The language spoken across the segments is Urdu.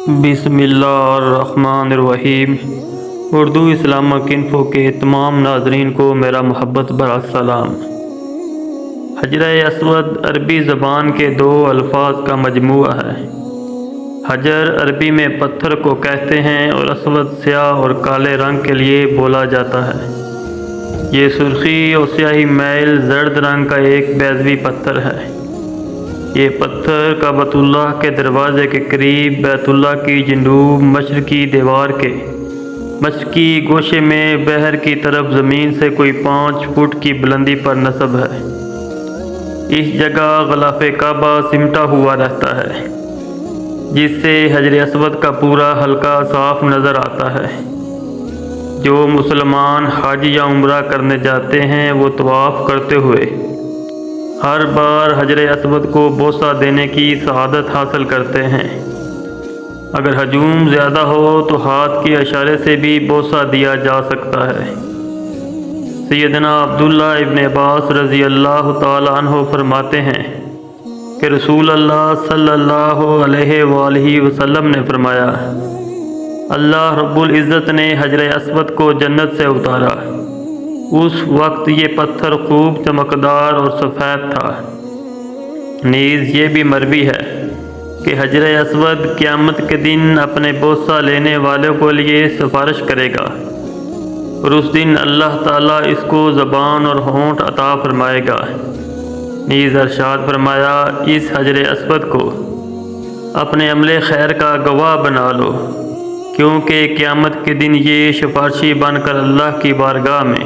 بسم اللہ الرحمن الرحیم۔ اردو اسلامک انفو کے تمام ناظرین کو میرا محبت بھرا سلام۔ حجر اسود عربی زبان کے دو الفاظ کا مجموعہ ہے۔ حجر عربی میں پتھر کو کہتے ہیں اور اسود سیاہ اور کالے رنگ کے لیے بولا جاتا ہے۔ یہ سرخی اور سیاہی میل زرد رنگ کا ایک بیضوی پتھر ہے۔ یہ پتھر کعبۃ اللہ کے دروازے کے قریب بیت اللہ کی جنوب مشرقی دیوار کے مشرقی گوشے میں بحر کی طرف زمین سے کوئی 5 فٹ کی بلندی پر نصب ہے۔ اس جگہ غلاف کعبہ سمٹا ہوا رہتا ہے، جس سے حجر اسود کا پورا حلقہ صاف نظر آتا ہے۔ جو مسلمان حج یا عمرہ کرنے جاتے ہیں وہ طواف کرتے ہوئے ہر بار حجر اسود کو بوسہ دینے کی سعادت حاصل کرتے ہیں۔ اگر ہجوم زیادہ ہو تو ہاتھ کے اشارے سے بھی بوسہ دیا جا سکتا ہے۔ سیدنا عبداللہ ابن عباس رضی اللہ تعالی عنہ فرماتے ہیں کہ رسول اللہ صلی اللہ علیہ وآلہ وسلم نے فرمایا، اللہ رب العزت نے حجر اسود کو جنت سے اتارا۔ اس وقت یہ پتھر خوب چمکدار اور سفید تھا۔ نیز یہ بھی مروی ہے کہ حجر اسود قیامت کے دن اپنے بوسہ لینے والوں کے لیے سفارش کرے گا، اور اس دن اللہ تعالیٰ اس کو زبان اور ہونٹ عطا فرمائے گا۔ نیز ارشاد فرمایا، اس حجر اسود کو اپنے عمل خیر کا گواہ بنا لو، کیونکہ قیامت کے دن یہ سفارشی بن کر اللہ کی بارگاہ میں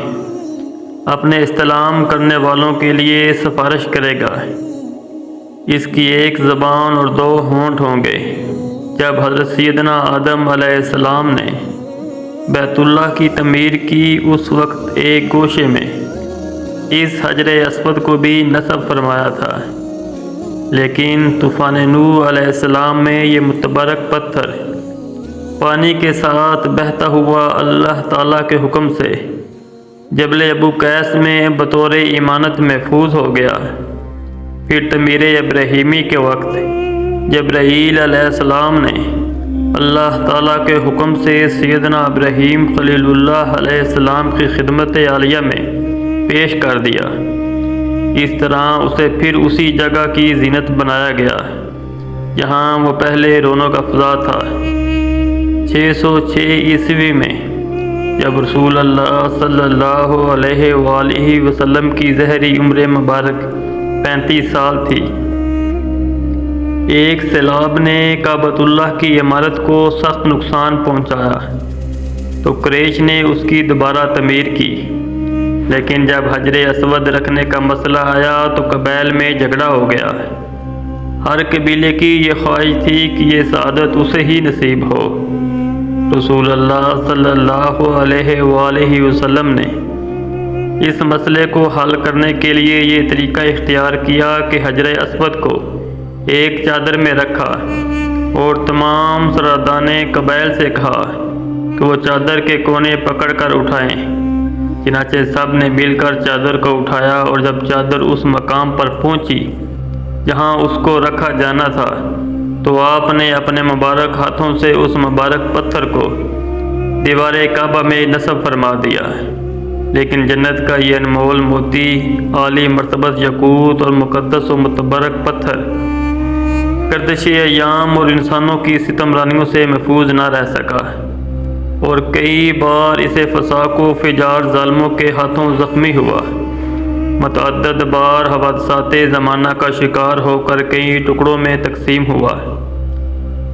اپنے استلام کرنے والوں کے لیے سفارش کرے گا۔ اس کی ایک زبان اور 2 ہونٹ ہوں گے۔ جب حضرت سیدنا آدم علیہ السلام نے بیت اللہ کی تعمیر کی، اس وقت ایک گوشے میں اس حجر اسود کو بھی نصب فرمایا تھا، لیکن طوفان نوح علیہ السلام میں یہ متبرک پتھر پانی کے ساتھ بہتا ہوا اللہ تعالیٰ کے حکم سے جبل ابو قیس میں بطور امانت محفوظ ہو گیا۔ پھر تعمیر ابراہیمی کے وقت جبرائیل علیہ السلام نے اللہ تعالیٰ کے حکم سے سیدنا ابراہیم خلیل اللہ علیہ السلام کی خدمت عالیہ میں پیش کر دیا۔ اس طرح اسے پھر اسی جگہ کی زینت بنایا گیا جہاں وہ پہلے رونق افزا تھا۔ 606 عیسوی میں جب رسول اللہ صلی اللہ علیہ وآلہ وسلم کی ظہری عمر مبارک 35 سال تھی، ایک سیلاب نے کعبۃ اللہ کی عمارت کو سخت نقصان پہنچایا تو قریش نے اس کی دوبارہ تعمیر کی۔ لیکن جب حجر اسود رکھنے کا مسئلہ آیا تو قبائل میں جھگڑا ہو گیا۔ ہر قبیلے کی یہ خواہش تھی کہ یہ سعادت اسے ہی نصیب ہو۔ رسول اللہ صلی اللہ علیہ وآلہ وسلم نے اس مسئلے کو حل کرنے کے لیے یہ طریقہ اختیار کیا کہ حجر اسود کو ایک چادر میں رکھا اور تمام سرداران قبائل سے کہا کہ وہ چادر کے کونے پکڑ کر اٹھائیں۔ چنانچہ سب نے مل کر چادر کو اٹھایا، اور جب چادر اس مقام پر پہنچی جہاں اس کو رکھا جانا تھا تو آپ نے اپنے مبارک ہاتھوں سے اس مبارک پتھر کو دیوار کعبہ میں نصب فرما دیا۔ لیکن جنت کا یہ انمول موتی، عالی مرتبت یاقوت اور مقدس و متبرک پتھر گردش ایام اور انسانوں کی ستم رانیوں سے محفوظ نہ رہ سکا، اور کئی بار اسے فساق و فجار ظالموں کے ہاتھوں زخمی ہوا۔ متعدد بار حوادثات زمانہ کا شکار ہو کر کئی ٹکڑوں میں تقسیم ہوا۔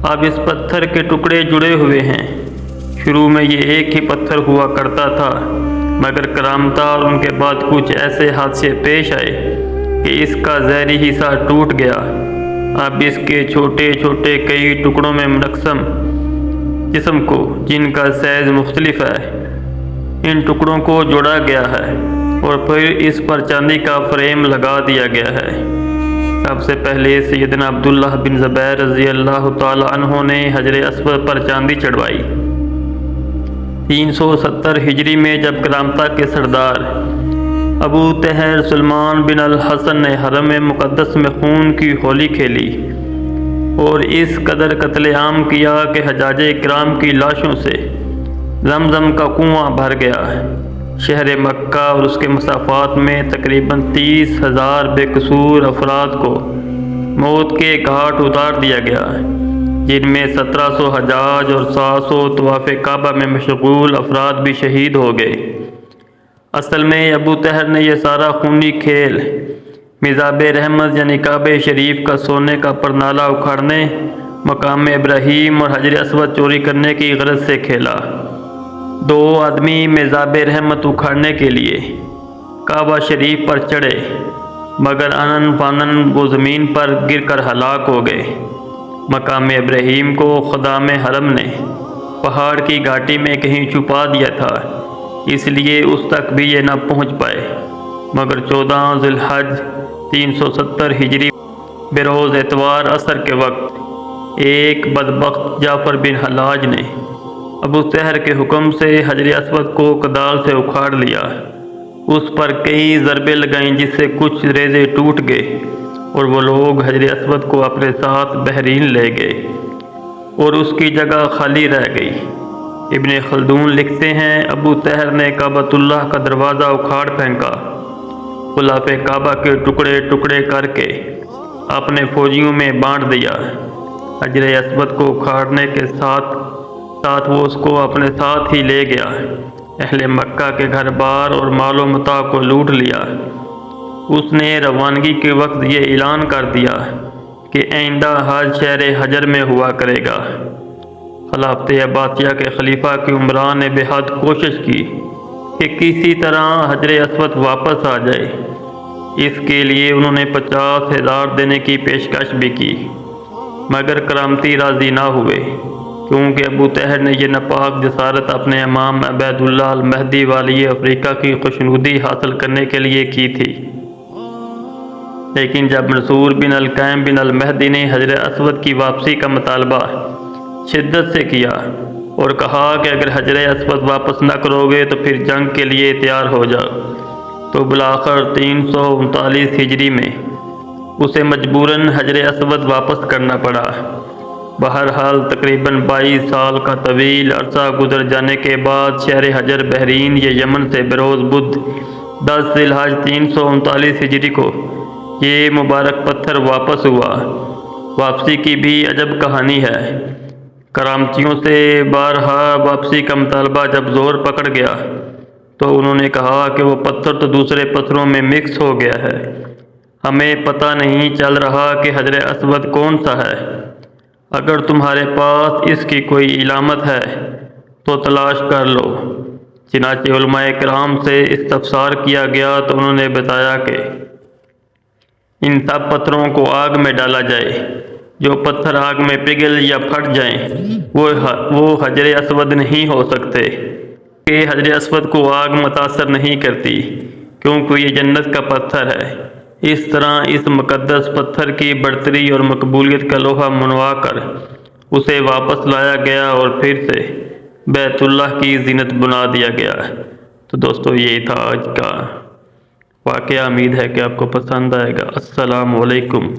اب اس پتھر کے ٹکڑے جڑے ہوئے ہیں۔ شروع میں یہ ایک ہی پتھر ہوا کرتا تھا، مگر کرامتہ اور ان کے بعد کچھ ایسے حادثے پیش آئے کہ اس کا ظاہری حصہ ٹوٹ گیا۔ اب اس کے چھوٹے چھوٹے کئی ٹکڑوں میں منقسم جسم کو، جن کا سائز مختلف ہے، ان ٹکڑوں کو جوڑا گیا ہے اور پھر اس پر چاندی کا فریم لگا دیا گیا ہے۔ سب سے پہلے سیدنا عبداللہ بن زبیر رضی اللہ تعالی عنہ نے حجر اسود پر چاندی چڑھوائی۔ 370 ہجری میں جب کرامتہ کے سردار ابو طاہر سلمان بن الحسن نے حرم مقدس میں خون کی ہولی کھیلی اور اس قدر قتل عام کیا کہ حجاج کرام کی لاشوں سے زمزم کا کنواں بھر گیا۔ شہر مکہ اور اس کے مسافات میں تقریباً 30,000 بے قصور افراد کو موت کے گھاٹ اتار دیا گیا، جن میں 1700 حجاج اور 700 طواف کعبہ میں مشغول افراد بھی شہید ہو گئے۔ اصل میں ابو طاہر نے یہ سارا خونی کھیل مزاب رحمت یعنی کعبہ شریف کا سونے کا پرنالہ اکھاڑنے، مقام ابراہیم اور حجر اسود چوری کرنے کی غرض سے کھیلا۔ 2 آدمی مزاب رحمت اکھاڑنے کے لیے کعبہ شریف پر چڑھے، مگر انن فانن وہ زمین پر گر کر ہلاک ہو گئے۔ مقام ابراہیم کو خدام حرم نے پہاڑ کی گھاٹی میں کہیں چھپا دیا تھا، اس لیے اس تک بھی یہ نہ پہنچ پائے، مگر 14 ذی الحج 370 ہجری بروز اتوار عصر کے وقت ایک بدبخت جعفر بن حلاج نے ابو طاہر کے حکم سے حجر اسود کو کدال سے اکھاڑ لیا۔ اس پر کئی ضربیں لگائیں جس سے کچھ ریزے ٹوٹ گئے اور وہ لوگ حجر اسود کو اپنے ساتھ بحرین لے گئے اور اس کی جگہ خالی رہ گئی۔ ابن خلدون لکھتے ہیں ابو طاہر نے کعبۃ اللہ کا دروازہ اکھاڑ پھینکا، غلاف کعبہ کے ٹکڑے ٹکڑے کر کے اپنے فوجیوں میں بانٹ دیا۔ حجر اسود کو اکھاڑنے کے ساتھ ساتھ وہ اس کو اپنے ساتھ ہی لے گیا۔ اہل مکہ کے گھر بار اور مال و متاع کو لوٹ لیا۔ اس نے روانگی کے وقت یہ اعلان کر دیا کہ آئندہ حج شہر حجر میں ہوا کرے گا۔ خلافت عباسیہ کے خلیفہ کی عمران نے بے حد کوشش کی کہ کسی طرح حجر اسود واپس آ جائے۔ اس کے لیے انہوں نے 50,000 دینے کی پیشکش بھی کی، مگر کرامتی راضی نہ ہوئے، کیونکہ ابو طاہر نے یہ ناپاک جسارت اپنے امام عبید اللہ المہدی والی افریقہ کی خوشنودی حاصل کرنے کے لیے کی تھی۔ لیکن جب منصور بن القیم بن المہدی نے حجر اسود کی واپسی کا مطالبہ شدت سے کیا اور کہا کہ اگر حجر اسود واپس نہ کرو گے تو پھر جنگ کے لیے تیار ہو جاؤ، تو بالآخر 339 ہجری میں اسے مجبوراً حجر اسود واپس کرنا پڑا۔ بہرحال تقریباً 22 سال کا طویل عرصہ گزر جانے کے بعد شہر حجر بحرین یا یمن سے بروز بدھ 10 ذی الحج 339 ہجری کو یہ مبارک پتھر واپس ہوا۔ واپسی کی بھی عجب کہانی ہے۔ کرامتیوں سے بارہا واپسی کا مطالبہ جب زور پکڑ گیا تو انہوں نے کہا کہ وہ پتھر تو دوسرے پتھروں میں مکس ہو گیا ہے، ہمیں پتہ نہیں چل رہا کہ حجر اسود کون سا ہے۔ اگر تمہارے پاس اس کی کوئی علامت ہے تو تلاش کر لو۔ چنانچہ علماء کرام سے استفسار کیا گیا تو انہوں نے بتایا کہ ان سب پتھروں کو آگ میں ڈالا جائے، جو پتھر آگ میں پگھل یا پھٹ جائیں وہ حجر اسود نہیں ہو سکتے، کہ حجر اسود کو آگ متاثر نہیں کرتی کیونکہ یہ جنت کا پتھر ہے۔ اس طرح اس مقدس پتھر کی برتری اور مقبولیت کا لوہا منوا کر اسے واپس لایا گیا اور پھر سے بیت اللہ کی زینت بنا دیا گیا۔ تو دوستو یہی تھا آج کا واقعہ، امید ہے کہ آپ کو پسند آئے گا۔ السلام علیکم۔